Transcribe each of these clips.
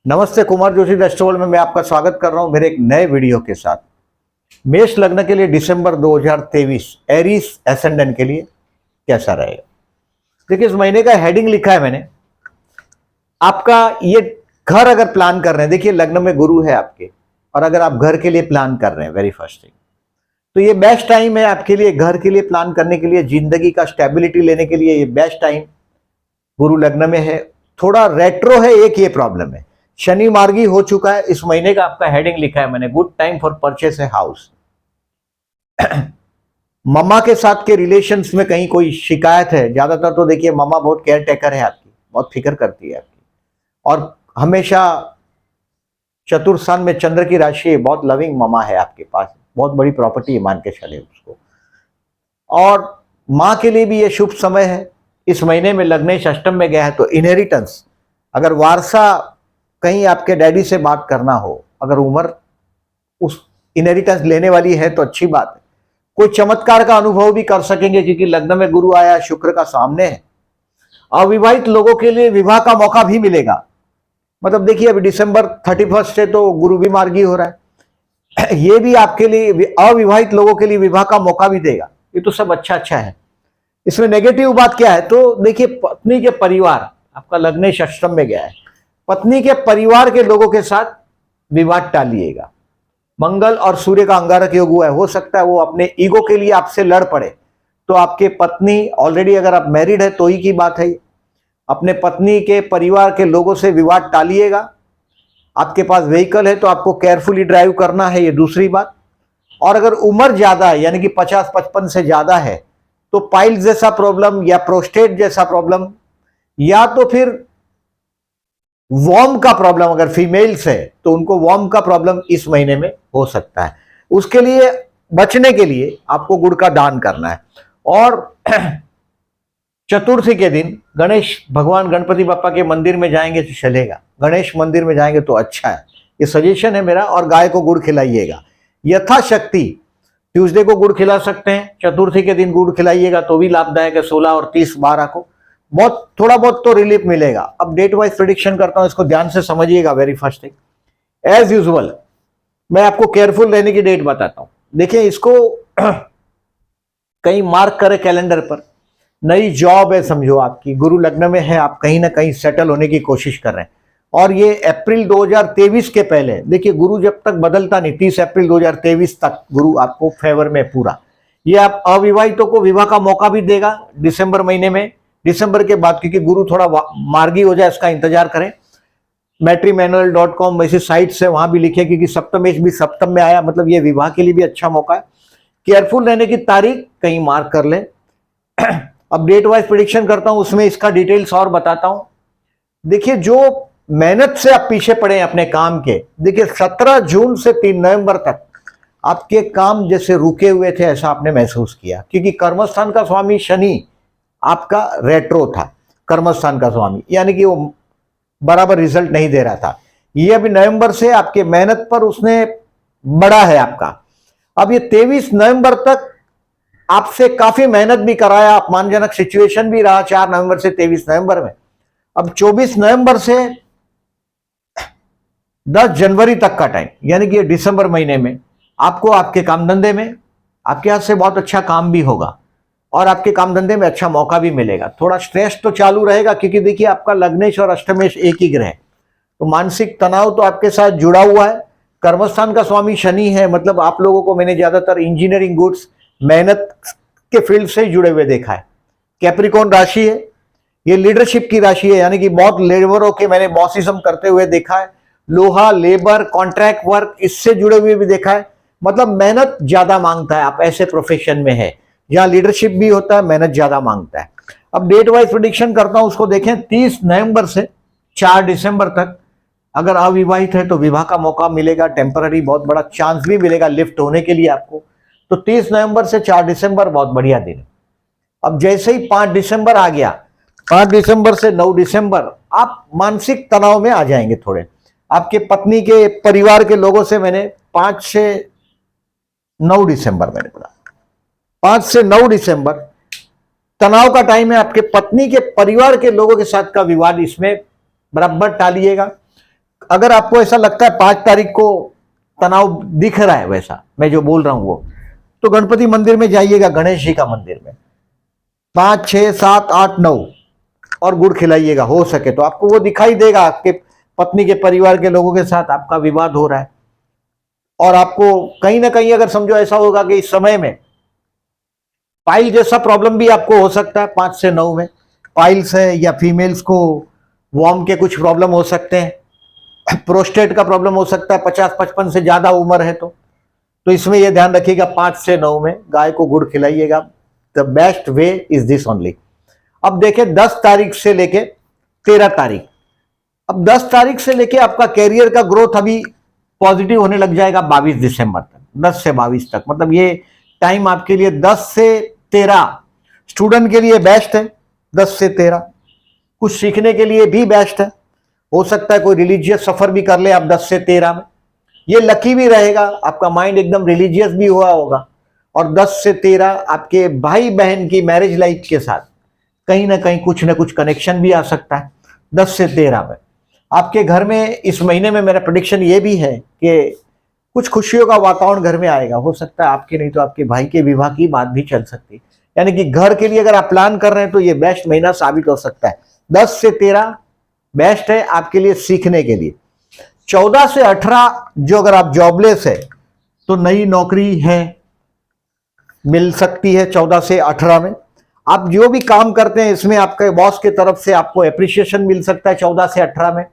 नमस्ते, कुमार जोशी एस्ट्रोवर्ल्ड में मैं आपका स्वागत कर रहा हूं मेरे एक नए वीडियो के साथ। मेष लग्न के लिए दिसंबर 2023 एरीज एसेंडेंट के लिए कैसा रहेगा। देखिए, इस महीने का हेडिंग लिखा है मैंने। आपका ये घर अगर प्लान कर रहे हैं, देखिए लग्न में गुरु है आपके, और अगर आप घर के लिए प्लान कर रहे हैं वेरी फर्स्ट थिंग, तो ये बेस्ट टाइम है आपके लिए घर के लिए प्लान करने के लिए, जिंदगी का स्टेबिलिटी लेने के लिए ये बेस्ट टाइम। गुरु लग्न में है, थोड़ा रेट्रो है, एक ये प्रॉब्लम है, शनि मार्गी हो चुका है। इस महीने का आपका हेडिंग लिखा है मैंने, good time for purchase a house. मम्मा के साथ के रिलेशंस में कहीं कोई शिकायत है, ज्यादातर तो देखिए मम्मा बहुत केयर टेकर है आपकी, बहुत फिक्र करती है आपकी, और हमेशा चतुर्थ स्थान में चंद्र की राशि है, बहुत लविंग मम्मा है आपके पास, बहुत बड़ी प्रॉपर्टी है मान के चले उसको। और माँ के लिए भी ये शुभ समय है। इस महीने में लग्नेश अष्टम में गया है, तो इनहेरिटेंस, अगर वारसा कहीं आपके डैडी से बात करना हो, अगर उम्र उस इनहेरिटेंस लेने वाली है तो अच्छी बात है। कोई चमत्कार का अनुभव भी कर सकेंगे क्योंकि लग्न में गुरु आया, शुक्र का सामने है। अविवाहित लोगों के लिए विवाह का मौका भी मिलेगा। मतलब देखिए, अभी दिसंबर 31 से तो गुरु भी मार्गी हो रहा है, ये भी आपके लिए अविवाहित लोगों के लिए विवाह का मौका भी देगा। ये तो सब अच्छा अच्छा है। इसमें नेगेटिव बात क्या है, तो देखिए पत्नी के परिवार, आपका लग्नेश अष्टम में गया है, पत्नी के परिवार के लोगों के साथ विवाद टालिएगा। मंगल और सूर्य का अंगारक योग हुआ है, हो सकता है वो अपने ईगो के लिए आपसे लड़ पड़े, तो आपके पत्नी ऑलरेडी, अगर आप मैरिड है तो ही की बात है, अपने पत्नी के परिवार के लोगों से विवाद टालिएगा। आपके पास व्हीकल है तो आपको केयरफुली ड्राइव करना है, ये दूसरी बात। और अगर उम्र ज्यादा है, यानी कि 50-55 से ज्यादा है, तो पाइल्स जैसा प्रॉब्लम या प्रोस्टेट जैसा प्रॉब्लम, या तो फिर वॉर्म का प्रॉब्लम, अगर फीमेल्स है तो उनको वॉर्म का प्रॉब्लम इस महीने में हो सकता है। उसके लिए बचने के लिए आपको गुड़ का दान करना है। और चतुर्थी के दिन गणेश भगवान, गणपति बापा के मंदिर में जाएंगे तो चलेगा, गणेश मंदिर में जाएंगे तो अच्छा है, ये सजेशन है मेरा। और गाय को गुड़ खिलाइएगा यथाशक्ति। ट्यूसडे को गुड़ खिला सकते हैं, चतुर्थी के दिन गुड़ खिलाइएगा तो भी लाभदायक है। 16 और 30/12 को बहुत थोड़ा बहुत तो रिलीफ मिलेगा। अब डेट वाइज प्रेडिक्शन करता हूं, इसको ध्यान से समझिएगा। Very first thing, as usual मैं आपको केयरफुल रहने की डेट बताता हूं। देखिए, इसको कहीं मार्क करें कैलेंडर पर। नई जॉब है समझो आपकी, गुरु लग्न में है, आप कहीं ना कहीं सेटल होने की कोशिश कर रहे हैं, और ये अप्रैल 2023 के पहले, देखिए गुरु जब तक बदलता नहीं, 30 अप्रैल 2023 तक गुरु आपको फेवर में पूरा। ये आप अविवाहितों को विवाह का मौका भी देगा दिसंबर महीने में। दिसंबर के बाद, क्योंकि गुरु थोड़ा मार्गी हो जाए, इसका इंतजार करें। matrimonial.com वैसी साइट्स है, वहां भी लिखे, क्योंकि सप्तमेश भी सप्तम में आया, मतलब ये विवाह के लिए भी अच्छा मौका है। केयरफुल रहने की तारीख कहीं मार्क कर ले। अब डेट वाइज प्रेडिक्शन करता हूं, उसमें इसका डिटेल्स और बताता हूं। देखिए, जो मेहनत से आप पीछे पड़े अपने काम के, देखिए 17 जून से 3 नवंबर तक आपके काम जैसे रुके हुए थे, ऐसा आपने महसूस किया, क्योंकि कर्मस्थान का स्वामी शनि आपका रेट्रो था, कर्मस्थान का स्वामी, यानी कि वो बराबर रिजल्ट नहीं दे रहा था। ये अभी नवंबर से आपके मेहनत पर उसने बढ़ा है आपका। अब ये 23 नवंबर तक आपसे काफी मेहनत भी कराया, अपमानजनक सिचुएशन भी रहा 4 नवंबर से 23 नवंबर में। अब 24 नवंबर से 10 जनवरी तक का टाइम, यानी कि दिसंबर महीने में आपको आपके काम धंधे में आपके हाथ से बहुत अच्छा काम भी होगा, और आपके काम धंधे में अच्छा मौका भी मिलेगा। थोड़ा स्ट्रेस तो चालू रहेगा, क्योंकि देखिए आपका लग्नेश और अष्टमेश एक ही ग्रह है, तो मानसिक तनाव तो आपके साथ जुड़ा हुआ है। कर्मस्थान का स्वामी शनि है, मतलब आप लोगों को मैंने ज्यादातर इंजीनियरिंग गुड्स, मेहनत के फील्ड से जुड़े हुए देखा है। कैप्रिकॉर्न राशि है, ये लीडरशिप की राशि है, यानी कि बहुत लेबरों के मैंने बॉसिज्म करते हुए देखा है। लोहा, लेबर, कॉन्ट्रैक्ट वर्क, इससे जुड़े हुए भी देखा है। मतलब मेहनत ज्यादा मांगता है, आप ऐसे प्रोफेशन में है जहां लीडरशिप भी होता है, मेहनत ज्यादा मांगता है। अब डेट वाइज प्रेडिक्शन करता हूं, उसको देखें। 30 नवंबर से 4 दिसंबर तक अगर अविवाहित है तो विवाह का मौका मिलेगा, टेम्पररी बहुत बड़ा चांस भी मिलेगा लिफ्ट होने के लिए आपको। तो 30 नवंबर से 4 दिसंबर बहुत बढ़िया दिन है। अब जैसे ही 5 दिसंबर आ गया, 5 दिसंबर से 9 दिसंबर आप मानसिक तनाव में आ जाएंगे थोड़े। आपके पत्नी के परिवार के लोगों से मैंने 5 से 9 दिसंबर मैंने बोला, 5 से 9 दिसंबर तनाव का टाइम है। आपके पत्नी के परिवार के लोगों के साथ का विवाद इसमें बराबर टालिएगा। अगर आपको ऐसा लगता है 5 तारीख को तनाव दिख रहा है, वैसा मैं जो बोल रहा हूं वो, तो गणपति मंदिर में जाइएगा, गणेश जी का मंदिर में 5, 6, 7, 8, 9 और गुड़ खिलाइएगा हो सके तो। आपको वो दिखाई देगा आपके पत्नी के परिवार के लोगों के साथ आपका विवाद हो रहा है, और आपको कहीं ना कहीं अगर समझो ऐसा होगा कि इस समय में पाइल जैसा प्रॉब्लम भी आपको हो सकता है। 5 से 9 में पाइल्स है, या फीमेल्स को वॉर्म के कुछ प्रॉब्लम हो सकते हैं, प्रोस्टेट का प्रॉब्लम हो सकता है 50-55 से ज्यादा उम्र है तो इसमें यह ध्यान रखिएगा 5 से 9 में गाय को गुड़ खिलाइएगा। The best way is this only. अब देखिए 10 तारीख से लेके 13 तारीख, अब 10 तारीख से लेके आपका कैरियर का ग्रोथ अभी पॉजिटिव होने लग जाएगा 22 दिसंबर तक, 10 से 22 तक। मतलब ये टाइम आपके लिए 10 से 13 स्टूडेंट के लिए बेस्ट है। 10 से 13 कुछ सीखने के लिए भी बेस्ट है। हो सकता है कोई रिलीजियस सफर भी कर ले आप 10 से 13 में, ये लकी भी रहेगा, आपका माइंड एकदम रिलीजियस भी हुआ होगा। और 10 से 13 आपके भाई बहन की मैरिज लाइफ के साथ कहीं ना कहीं कुछ ना कुछ कनेक्शन भी आ सकता है 10 से 13 में। आपके घर में इस महीने में मेरा प्रेडिक्शन ये भी है कि कुछ खुशियों का वातावरण घर में आएगा। हो सकता है आपके नहीं तो आपके भाई के विवाह की बात भी चल सकती है। यानी कि घर के लिए अगर आप प्लान कर रहे हैं तो ये बेस्ट महीना साबित हो सकता है। 10 से 13 बेस्ट है आपके लिए सीखने के लिए। 14 से 18 जो अगर आप जॉबलेस है तो नई नौकरी है, मिल सकती है 14 से 18 में। आप जो भी काम करते हैं इसमें आपके बॉस के तरफ से आपको एप्रिसिएशन मिल सकता है 14 से 18 में।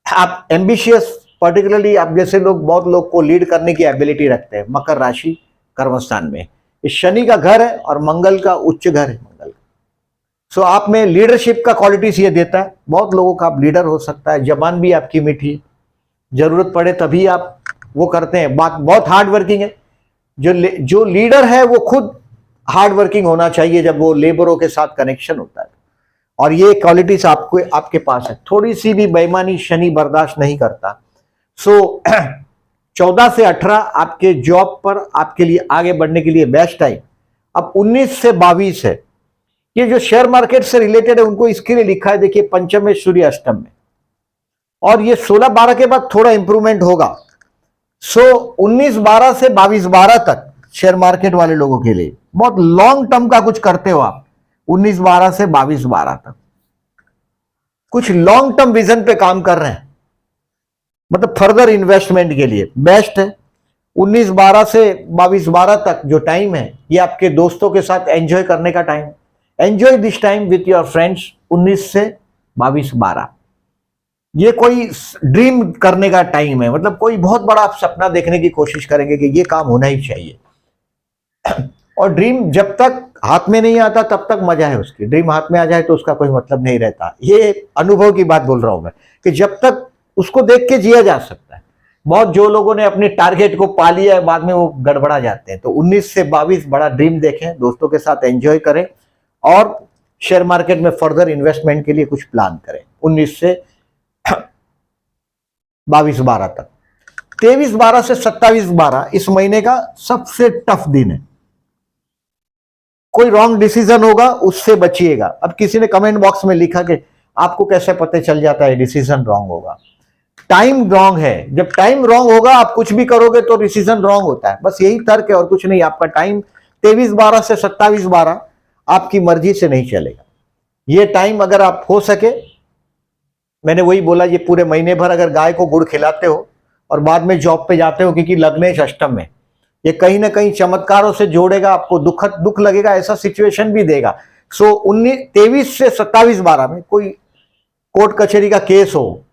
आप एम्बिशियस, पर्टिकुलरली आप जैसे लोग, बहुत लोग को लीड करने की एबिलिटी रखते हैं। मकर राशि कर्मस्थान में, इस शनि का घर है और मंगल का उच्च घर है मंगल। सो आप में लीडरशिप का क्वालिटीज ये देता है। बहुत लोगों का आप लीडर हो सकता है। जबान भी आपकी मीठी, जरूरत पड़े तभी आप वो करते हैं। बात बहुत हार्ड वर्किंग है। जो लीडर है वो खुद हार्ड वर्किंग होना चाहिए जब वो लेबरों के साथ कनेक्शन होता है। और ये क्वालिटीज आपको आपके पास है। थोड़ी सी भी बेईमानी शनि बर्दाश्त नहीं करता। सो 14 से 18 आपके जॉब पर आपके लिए आगे बढ़ने के लिए बेस्ट टाइम। अब 19 से 22 है, ये जो शेयर मार्केट से रिलेटेड है उनको इसके लिए लिखा है। देखिए पंचम में सूर्य अष्टम में, और ये 16-12 के बाद थोड़ा इंप्रूवमेंट होगा। सो 19-12 से 22-12 तक शेयर मार्केट वाले लोगों के लिए बहुत लॉन्ग टर्म का कुछ करते हो आप। 19-12 से 22-12 तक कुछ लॉन्ग टर्म विजन पे काम कर रहे हैं, मतलब फर्दर इन्वेस्टमेंट के लिए बेस्ट है। 19-12 से 22-12 तक जो टाइम है ये आपके दोस्तों के साथ एंजॉय करने का time. Enjoy this time with your friends. 19 से 22-12 ये कोई ड्रीम करने का टाइम है। मतलब कोई बहुत बड़ा आप सपना देखने की कोशिश करेंगे कि ये काम होना ही चाहिए। और ड्रीम जब तक हाथ में नहीं आता तब तक मजा है उसकी। ड्रीम हाथ में आ जाए तो उसका कोई मतलब नहीं रहता। ये अनुभव की बात बोल रहा हूं मैं कि जब तक उसको देख के जिया जा सकता है। बहुत जो लोगों ने अपने टारगेट को पा लिया है बाद में वो गड़बड़ा जाते हैं। तो 19 से 22 बड़ा ड्रीम देखें, दोस्तों के साथ एंजॉय करें और शेयर मार्केट में फर्दर इन्वेस्टमेंट के लिए कुछ प्लान करें 19 से 22-12 तक। 23-12 से 27-12 इस महीने का सबसे टफ दिन है। कोई रॉन्ग डिसीजन होगा उससे बचिएगा। अब किसी ने कमेंट बॉक्स में लिखा कि आपको कैसे पता चल जाता है डिसीजन रॉन्ग होगा। टाइम रॉन्ग है। जब टाइम रॉन्ग होगा आप कुछ भी करोगे तो डिसीजन रॉन्ग होता है। बस यही तर्क है और कुछ नहीं। आपका टाइम 23-12 से 27-12 आपकी मर्जी से नहीं चलेगा। ये टाइम अगर आप हो सके, मैंने वही बोला, ये पूरे महीने भर अगर गाय को गुड़ खिलाते हो और बाद में जॉब पे जाते हो, क्योंकि लग्नेश अष्टम में ये कहीं ना कहीं चमत्कारों से जोड़ेगा आपको। दुख लगेगा, ऐसा सिचुएशन भी देगा। सो 23 से 27-12 में कोई कोर्ट कचहरी का केस हो,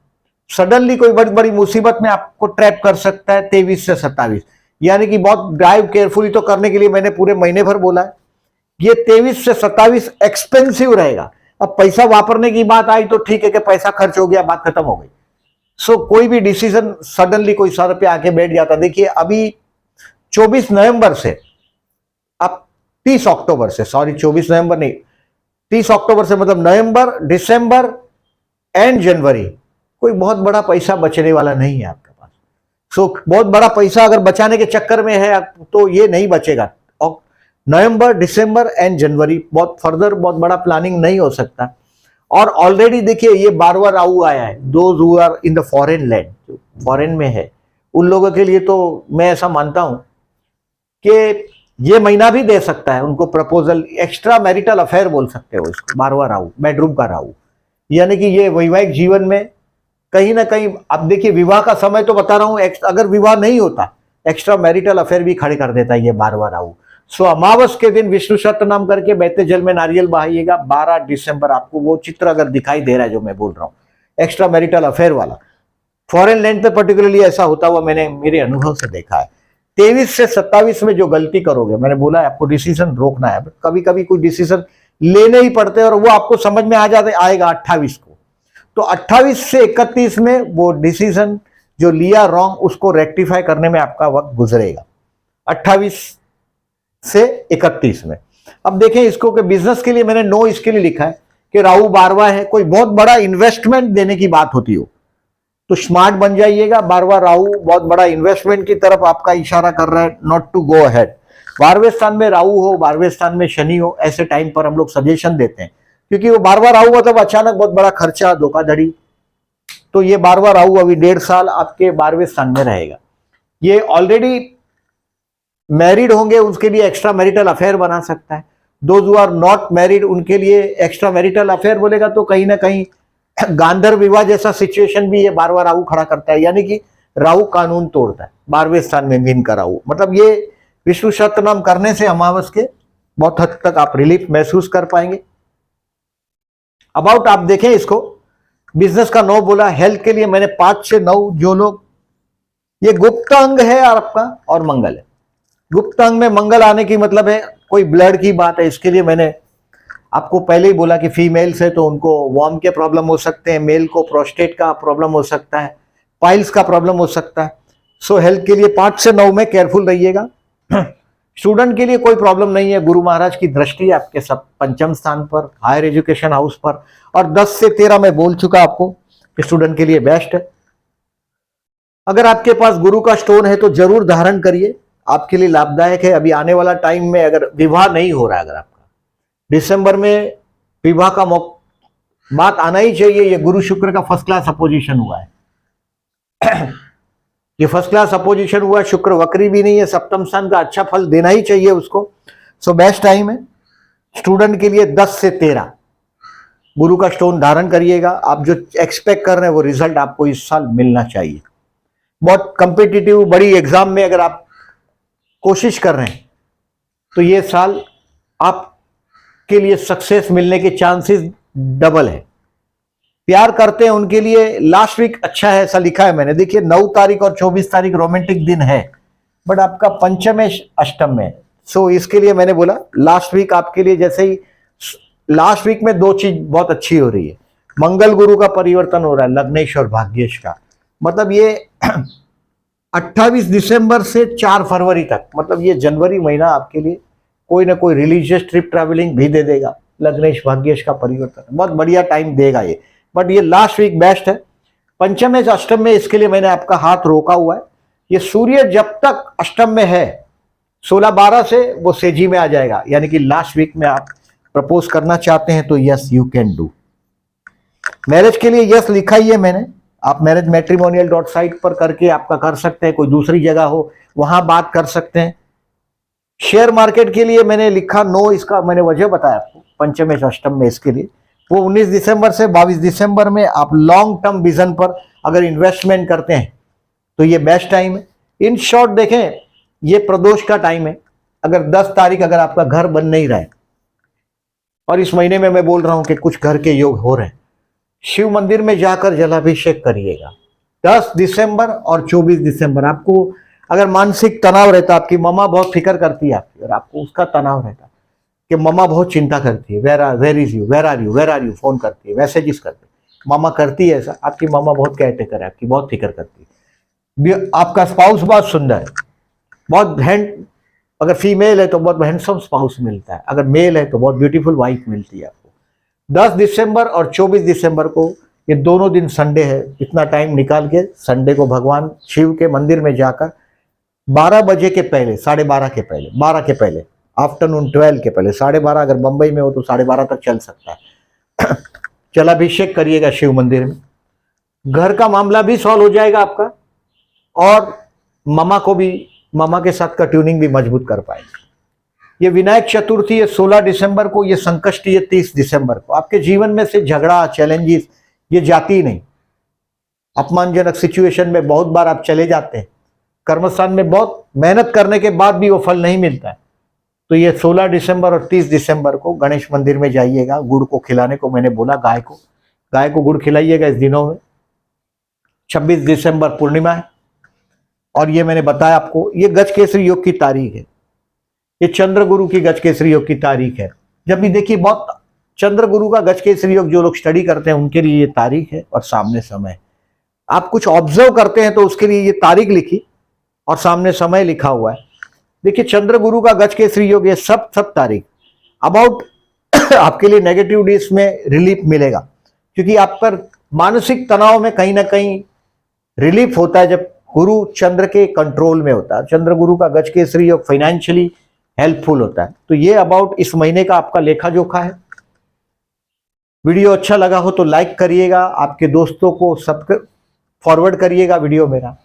सडनली कोई बड़ी बड़ी मुसीबत में आपको ट्रैप कर सकता है 23 से 27। यानी कि बहुत ड्राइव केयरफुली तो करने के लिए मैंने पूरे महीने भर बोला है। ये 23 से 27 एक्सपेंसिव रहेगा। अब पैसा वापरने की बात आई तो ठीक है कि पैसा खर्च हो गया, बात खत्म हो गई। सो कोई भी डिसीजन सडनली कोई सर पे आके बैठ जाता। देखिए अभी 24 नवंबर से अब 30 अक्टूबर से, सॉरी 24 नवंबर नहीं, 30 अक्टूबर से मतलब नवंबर, दिसंबर एंड जनवरी कोई बहुत बड़ा पैसा बचने वाला नहीं है आपके पास। सो बहुत बड़ा पैसा अगर बचाने के चक्कर में है तो ये नहीं बचेगा। और नवंबर, दिसंबर एंड जनवरी बहुत फर्दर बहुत बड़ा प्लानिंग नहीं हो सकता। और ऑलरेडी देखिए ये 12वां राहु आया है, those who are in the foreign land, जो फॉरेन में है उन लोगों के लिए तो मैं ऐसा मानता हूं कि ये महीना भी दे सकता है उनको प्रपोजल, एक्स्ट्रा मैरिटल अफेयर बोल सकते हो इसको, 12वां राहु बेडरूम का राहु, यानी कि ये वैवाहिक जीवन में कहीं ना कहीं, अब देखिए विवाह का समय तो बता रहा हूं, अगर विवाह नहीं होता एक्स्ट्रा मैरिटल अफेयर भी खड़े कर देता है ये 12वां राहु। सो अमावस के दिन विष्णु सहस्त्रनाम करके बहते जल में नारियल बहाइएगा। 12 दिसंबर आपको वो चित्र अगर दिखाई दे रहा है जो मैं बोल रहा हूँ, एक्स्ट्रा मैरिटल अफेयर वाला, फॉरेन लैंड पे पर्टिकुलरली ऐसा होता हुआ मैंने मेरे अनुभव से देखा है। 23 से 27 में जो गलती करोगे, मैंने बोला है आपको डिसीजन रोकना है, कभी कभी कोई डिसीजन लेने ही पड़ते हैं और वो आपको समझ में आ जाते आएगा 28 को, तो 28 से 31 में वो डिसीजन जो लिया रॉन्ग उसको रेक्टिफाई करने में आपका वक्त गुजरेगा, 28 से 31 में। अब देखें इसको कि बिजनेस के लिए मैंने नो इसके लिए लिखा है कि राहु 12वां है, कोई बहुत बड़ा इन्वेस्टमेंट देने की बात होती हो तो स्मार्ट बन जाइएगा। 12वां राहु बहुत बड़ा इन्वेस्टमेंट की तरफ आपका इशारा कर रहा है, नॉट टू गो अहेड। 12वें स्थान में राहु हो, 12वें स्थान में शनि हो, ऐसे टाइम पर हम लोग सजेशन देते हैं, क्योंकि वो 12वां राहु मतलब अचानक बहुत बड़ा खर्चा, धोखाधड़ी, तो ये 12वां राहु अभी 1.5 साल आपके 12वें स्थान में रहेगा। ये ऑलरेडी मैरिड होंगे उसके लिए एक्स्ट्रा मैरिटल अफेयर बना सकता है, those who are not married उनके लिए एक्स्ट्रा मैरिटल अफेयर बोलेगा तो कहीं ना कहीं गांधर्व विवाह जैसा सिचुएशन भी ये 12वां राहु खड़ा करता है, यानी कि राहु कानून तोड़ता है 12वें स्थान में मीन का राहु, मतलब ये विष्णु सहस्त्रनाम करने से अमावस के बहुत हद तक आप रिलीफ महसूस कर पाएंगे। अबाउट आप देखें इसको, बिजनेस का 9 बोला, हेल्थ के लिए मैंने 5 से 9, जो लोग, ये गुप्त अंग है आपका और मंगल है, गुप्त अंग में मंगल आने की मतलब है कोई ब्लड की बात है, इसके लिए मैंने आपको पहले ही बोला कि फीमेल्स है तो उनको वॉर्म के प्रॉब्लम हो सकते हैं, मेल को प्रोस्टेट का प्रॉब्लम हो सकता है, पाइल्स का प्रॉब्लम हो सकता है। सो हेल्थ के लिए 5 से 9 में केयरफुल रहिएगा। स्टूडेंट के लिए कोई प्रॉब्लम नहीं है, गुरु महाराज की दृष्टि आपके सब पंचम स्थान पर, हायर एजुकेशन हाउस पर, और 10 से 13 में बोल चुका आपको स्टूडेंट के लिए बेस्ट है। अगर आपके पास गुरु का स्टोन है तो जरूर धारण करिए, आपके लिए लाभदायक है। अभी आने वाला टाइम में अगर विवाह नहीं हो रहा है, अगर आपका दिसंबर में विवाह का बात आना ही चाहिए, ये गुरु शुक्र का फर्स्ट क्लास अपोजिशन हुआ है। ये फर्स्ट क्लास अपोजिशन हुआ, शुक्र वक्री भी नहीं है, सप्तम स्थान का अच्छा फल देना ही चाहिए उसको। सो बेस्ट टाइम है स्टूडेंट के लिए 10 से 13 गुरु का स्टोन धारण करिएगा। आप जो एक्सपेक्ट कर रहे हैं वो रिजल्ट आपको इस साल मिलना चाहिए। बहुत कंपिटिटिव बड़ी एग्जाम में अगर आप कोशिश कर रहे हैं तो ये साल आपके लिए सक्सेस मिलने के चांसेस डबल है। प्यार करते हैं उनके लिए लास्ट वीक अच्छा है, ऐसा लिखा है मैंने। देखिए 9 तारीख और 24 तारीख रोमांटिक दिन है, बट आपका पंचम है अष्टम में, सो इसके लिए मैंने बोला लास्ट वीक आपके लिए, जैसे ही लास्ट वीक में 2 चीज बहुत अच्छी हो रही है, मंगल गुरु का परिवर्तन हो रहा है, लग्नेश और भाग्येश का, मतलब ये 28 दिसंबर से 4 फरवरी तक, मतलब ये जनवरी महीना आपके लिए कोई ना कोई रिलीजियस ट्रिप ट्रैवलिंग भी दे देगा। लग्नेश भाग्येश का परिवर्तन बहुत बढ़िया टाइम देगा ये, बट ये लास्ट वीक बेस्ट है। पंचम में अष्टम में इसके लिए मैंने आपका हाथ रोका हुआ है। ये सूर्य जब तक अष्टम में है 16-12 से वो सेजी में आ जाएगा, यानी कि लास्ट वीक में आप प्रपोज करना चाहते हैं तो yes you can do. Marriage के लिए यस लिखा ही है मैंने, आप मैरिज मैट्रिमोनियल .साइट पर करके आपका कर सकते हैं, कोई दूसरी जगह हो वहां बात कर सकते हैं। शेयर मार्केट के लिए मैंने लिखा नो, इसका मैंने वजह बताया आपको पंचम अष्टम में, इसके लिए वो 19 दिसंबर से 22 दिसंबर में आप लॉन्ग टर्म विजन पर अगर इन्वेस्टमेंट करते हैं तो ये बेस्ट टाइम है। इन शॉर्ट देखें ये प्रदोष का टाइम है। अगर 10 तारीख अगर आपका घर बन नहीं रहा है, और इस महीने में मैं बोल रहा हूं कि कुछ घर के योग हो रहे हैं, शिव मंदिर में जाकर जलाभिषेक करिएगा। 10 दिसंबर और 24 दिसंबर आपको अगर मानसिक तनाव रहता, आपकी मम्मा बहुत फिक्र करती है आपकी और आपको उसका तनाव रहता कि मम्मा बहुत चिंता करती है, where is you, where are you, phone करती है, मैसेजेस करती है, मामा करती है ऐसा, आपकी मामा बहुत केयर टेकर है, आपकी बहुत फिक्र करती है। आपका स्पाउस बहुत सुंदर है, बहुत अगर फीमेल है तो बहुत हैंडसम स्पाउस मिलता है, अगर मेल है तो बहुत ब्यूटीफुल वाइफ मिलती है आपको। 10 दिसंबर और 24 दिसंबर को ये दोनों दिन संडे है, इतना टाइम निकाल के संडे को भगवान शिव के मंदिर में जाकर 12 बजे के पहले, 12:30 के पहले, 12 के पहले, आफ्टरनून 12 के पहले, 12:30 अगर बंबई में हो तो 12:30 तक चल सकता है। जलाभिषेक करिएगा शिव मंदिर में, घर का मामला भी सॉल्व हो जाएगा आपका, और मामा के साथ का ट्यूनिंग भी मजबूत कर पाएंगे। ये विनायक चतुर्थी ये 16 दिसंबर को, ये संकष्टी ये 30 दिसंबर को। आपके जीवन में से झगड़ा, चैलेंजेस ये जाती ही नहीं। अपमानजनक सिचुएशन में बहुत बार आप चले जाते हैं, कर्मस्थान में बहुत मेहनत करने के बाद भी वो फल नहीं मिलता है। तो ये 16 दिसंबर और 30 दिसंबर को गणेश मंदिर में जाइएगा, गुड़ को खिलाने को मैंने बोला, गाय को गुड़ खिलाइएगा इस दिनों में। 26 दिसंबर पूर्णिमा है, और ये मैंने बताया आपको, ये गजकेसरी योग की तारीख है, ये चंद्र गुरु की गजकेसरी योग की तारीख है। जब भी देखिए बहुत चंद्र गुरु का गजकेसरी योग जो लोग स्टडी करते हैं उनके लिए ये तारीख है और सामने समय। आप कुछ ऑब्जर्व करते हैं तो उसके लिए ये तारीख लिखी और सामने समय लिखा हुआ है। देखिए चंद्र गुरु का गजकेसरी योग, ये सब तारीख अबाउट आपके लिए नेगेटिव डेज में रिलीफ मिलेगा, क्योंकि आप पर मानसिक तनाव में कहीं ना कहीं रिलीफ होता है जब गुरु चंद्र के कंट्रोल में होता है। चंद्र गुरु का गजकेसरी योग फाइनेंशियली हेल्पफुल होता है। तो ये अबाउट इस महीने का आपका लेखा जोखा है। वीडियो अच्छा लगा हो तो लाइक करिएगा, आपके दोस्तों को फॉरवर्ड करिएगा वीडियो मेरा,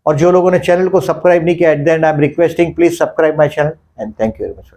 और जो लोगों ने चैनल को सब्सक्राइब नहीं किया, at the and I am requesting please subscribe my channel and thank you very much.